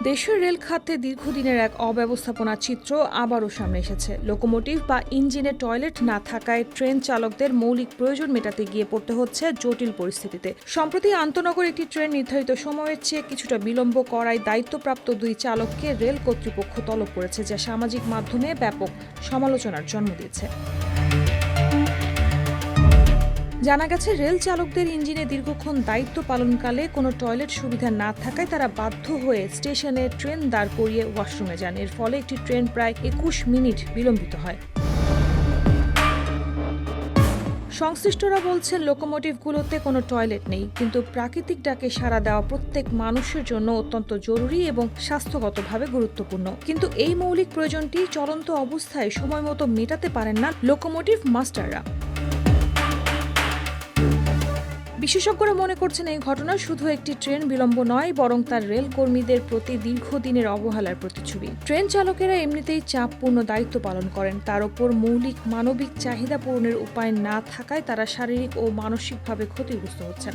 দেশের রেল খাতে দীর্ঘদিনের এক অব্যবস্থাপনার চিত্র আবারও সামনে এসেছে। লোকোমোটিভ বা ইঞ্জিনে টয়লেট না থাকায় ট্রেন চালকদের মৌলিক প্রয়োজন মেটাতে গিয়ে পড়তে হচ্ছে জটিল পরিস্থিতিতে। সম্প্রতি আন্তনগর একটি ট্রেন নির্ধারিত সময়ের চেয়ে কিছুটা বিলম্ব করায় দায়িত্বপ্রাপ্ত দুই চালককে রেল কর্তৃপক্ষ তলব করেছে, যা সামাজিক মাধ্যমে ব্যাপক সমালোচনার জন্ম দিয়েছে। জানা গেছে, রেল চালকদের ইঞ্জিনে দীর্ঘক্ষণ দায়িত্ব পালনকালে কোনো টয়লেট সুবিধা না থাকায় তারা বাধ্য হয়ে স্টেশনে ট্রেন দাঁড় করিয়ে ওয়াশরুমে যান। এর ফলে একটি ট্রেন প্রায় ২১ মিনিট বিলম্বিত হয়। সংশ্লিষ্টরা বলছেন, লোকোমোটিভগুলোতে কোনো টয়লেট নেই, কিন্তু প্রাকৃতিক ডাকে সাড়া দেওয়া প্রত্যেক মানুষের জন্য অত্যন্ত জরুরি এবং স্বাস্থ্যগতভাবে গুরুত্বপূর্ণ। কিন্তু এই মৌলিক প্রয়োজনটি চলন্ত অবস্থায় সময়মতো মেটাতে পারেন না লোকোমোটিভ মাস্টাররা। বিশেষজ্ঞরা মনে করছেন, এই ঘটনা শুধু একটি ট্রেন বিলম্ব নয়, বরং তার রেল কর্মীদের প্রতি দীর্ঘদিনের অবহেলার প্রতিচ্ছবি। ট্রেন চালকেরা এমনিতেই চাপপূর্ণ দায়িত্ব পালন করেন, তার ওপর মৌলিক মানবিক চাহিদা পূরণের উপায় না থাকায় তারা শারীরিক ও মানসিকভাবে ক্ষতিগ্রস্ত হচ্ছেন।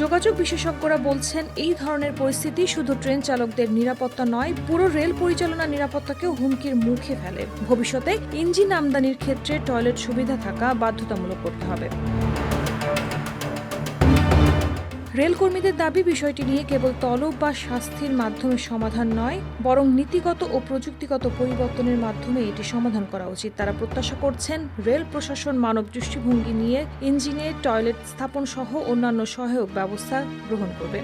যোগাযোগ বিশেষজ্ঞরা বলছেন, এই ধরনের পরিস্থিতি শুধু ট্রেন চালকদের নিরাপত্তা নয়, পুরো রেল পরিচালনার নিরাপত্তাকেও হুমকির মুখে ফেলে। ভবিষ্যতে ইঞ্জিন আমদানির ক্ষেত্রে টয়লেট সুবিধা থাকা বাধ্যতামূলক করতে হবে। রেল কর্মীদের দাবি, বিষয়টি নিয়ে কেবল তলব বা শাস্তির মাধ্যমে সমাধান নয়, বরং নীতিগত ও প্রযুক্তিগত পরিবর্তনের মাধ্যমে এটি সমাধান করা উচিত। তারা প্রত্যাশা করছেন, রেল প্রশাসন মানব দৃষ্টিভঙ্গি নিয়ে ইঞ্জিনে টয়লেট স্থাপন সহ অন্যান্য সহায়ক ব্যবস্থা গ্রহণ করবে।